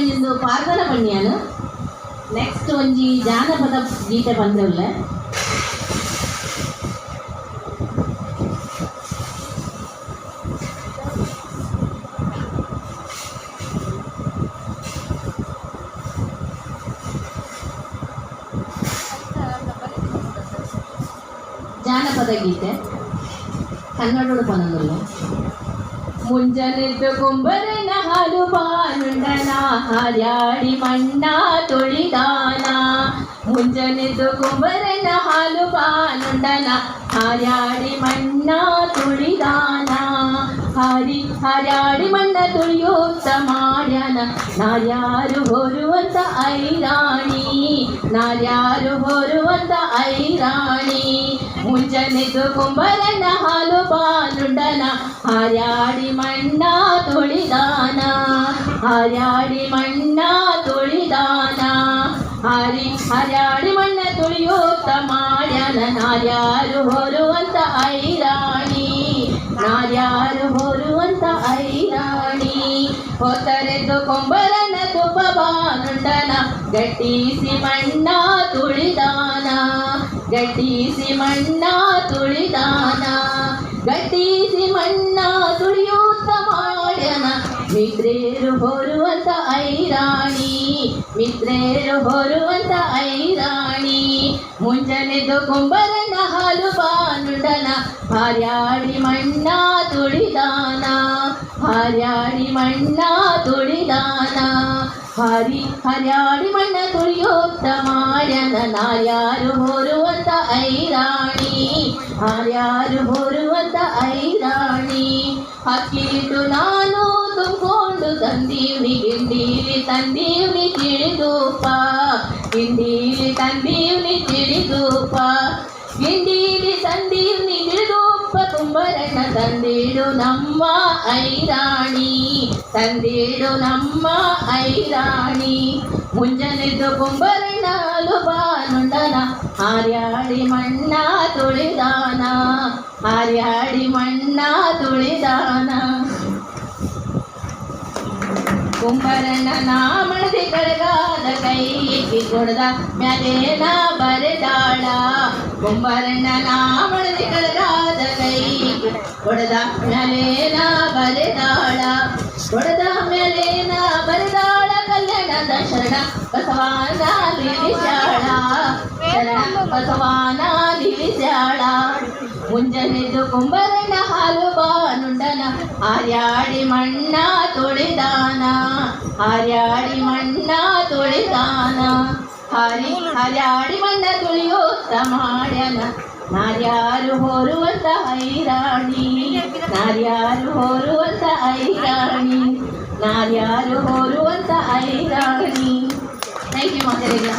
ಇಂದು ಪ್ರಾರ್ಥನಾ ಪಣ್ಯಾನು ನೆಕ್ಸ್ಟ್ ಒಂಜಿ ಜಾನಪದ ಗೀತೆ ಬಂದವುಲ್ಲ. ಜಾನಪದ ಗೀತೆ ಕನ್ನಡೋಡು ಪನ್ನೊಂದುಲ್ಲ. ಮುಂಜಾನೆದ್ದು ಕುಂಬರನ ಹಾಲು ಬಾನುಂಡನ ಹಾರ್ಯಾಡಿ ಮಣ್ಣ ತೊಳಿದಾನ. ಮುಂಜಾನೆದ್ದು ಕುಂಬರನ ಹಾಲು ಬಾನುಂಡನ ಹಾರ್ಯಾಡಿ ಮಣ್ಣ ತುಳಿದಾನ. ಹಾರ್ಯಾಡಿ ಮಣ್ಣ ತುಳಿಯೋತ್ತ ಮಾಡ್ಯಾನ ನಾರ್ಯಾರು ಹೊರುವಂತ ಐರಾಣಿ. ನಾರ್ಯಾರು ಹೊರುವಂತ ಐರಾಣಿ. ಮುಂಜಾನೆದ್ದು ಕುಂಬರನ ಹಾಲು ಬಾನುಂಡನ ಹಾರ್ಯಾಡಿ ಮಣ್ಣ ತುಳಿದಾನ. ಹಾರ್ಯಾಡಿ ಮಣ್ಣ ತುಳಿದಾನ. ಹಾರ್ಯಾಡಿ ಮಣ್ಣ ತುಳಿಯೋತ್ತ ಮಾಡ್ಯಾನ ನಾರ್ಯಾರು ಹೊರುವಂತ ಐರಾಣಿ. ನಾರ್ಯಾರು ಹೊರುವಂತ ಐರಾಣಿ. ಹೊತ್ತರೆದ್ದು ಕೊಂಬರನ ತುಪ್ಪ ಬಾನುಂಡನ ಗಟ್ಟಿಸಿ ಮಣ್ಣ ತುಳಿದಾನ. ಗಟ್ಟಿಸಿ ಮಣ್ಣ ತುಳಿದಾನ. ಗಟ್ಟಿಸಿ ಮಣ್ಣ ತುಳಿಯೂತ್ತ ಮಾಡ್ಯಾನ ಮಿತ್ರೇರು ಹೊರುವಂತ ಐರಾಣಿ. ಮಿತ್ರೇರು ಹೊರುವಂತ ಐರಾಣಿ. ಮುಂಜಾನೆದ್ದು ಕುಂಬರನ ಹಾಲು ಬಾನುಂಡನ ಹಾರ್ಯಾಡಿ ಮಣ್ಣ ತುಳಿದಾನ. ಹಾರ್ಯಾಡಿ ಮಣ್ಣ ತುಳಿದಾನ. ಹಾರ್ಯಾಡಿ ಮಣ್ಣ ತುಳಿಯೋತ್ತ ಮಾಡ್ಯಾನ ನಾರ್ಯಾರು ಹೊರುವಂತ ಐರಾಣಿ. ಹಾರ್ಯಾರು ಹೊರುವಂತ ಐರಾಣಿ. ಹಕ್ಕಿಟ್ಟು ನಾನು ತುಂಬಿಕೊಂಡು ತಂದೀವ್ನಿ ಗಿಂಡೀಲಿ ತಂದೀವ್ನಿ ತಿಳಿದೂಪ. ಗಿಂಡೀಲಿ ತಂದೀವ್ನಿ ತಿಳಿದೂಪ. ಗಿಂಡೀಲಿ ತಂದೀವ್ನಿ ತಿಳಿದೂಪ. ಕುಂಬರಣ್ಣ ತಂದೀಡು ನಮ್ಮ ಐರಾಣಿ. ತಂದೀಡು ನಮ್ಮ ಐರಾಣಿ. ಮುಂಜಾನೆದ್ದು ಕುಂಬರಣ್ಣ ಹಾಲು ಬಾನುಂಡನ ಹಾರ್ಯಾಡಿ ಮಣ್ಣ ತುಳಿದಾನ. ಹಾರ್ಯಾಡಿ ಮಣ್ಣ ತುಳಿದಾನ. ಕುಂಬರಣ್ಣನ ಮಣದಿ ಕಡಗಾದ ಕೈಗೆ ಕೊಡದ ಮ್ಯಾಲೇನ ಬರೆದಾಳ. ಕುಂಬರಣ್ಣನ ಮಣದಿ ಕಡಗಾದ ಕೈಗೆ ಕೊಡದ ಮ್ಯಾಲೇನ ಬರೆದಾಳ. ಕೊಡದ ಮ್ಯಾಲೇನ ಬರೆದಾಳ ಕಲ್ಯಾಣದ ಶರಣ ಬಸವಾನ ನಿಲ್ಲಿಸ್ಯಾಳ. ಶರಣ ಬಸವಾನ ನಿಲ್ಲಿಸ್ಯಾಳ. ಮುಂಜಾನೆದ್ದು ಕುಂಬರಣ್ಣ ಹಾಲು ಬಾನುಂಡನ ಹಾರ್ಯಾಡಿ ಮಣ್ಣ ತುಳಿದಾನ. ಹಾರ್ಯಾಡಿ ಮಣ್ಣ ತುಳಿದಾನ. ಹಾರ್ಯಾಡಿ ಮಣ್ಣ ತುಳಿಯೋತ್ತ ಮಾಡ್ಯಾನ ನಾರ್ಯಾರು ಹೊರುವಂತ ಐರಾಣಿ. ನಾರ್ಯಾರು ಹೊರುವಂತ ಐರಾಣಿ. ನಾರ್ಯಾರು ಹೊರುವಂತ ಐರಾಣಿ. ಥ್ಯಾಂಕ್ ಯು ಮಾತಾಡಿಲ್ಲ.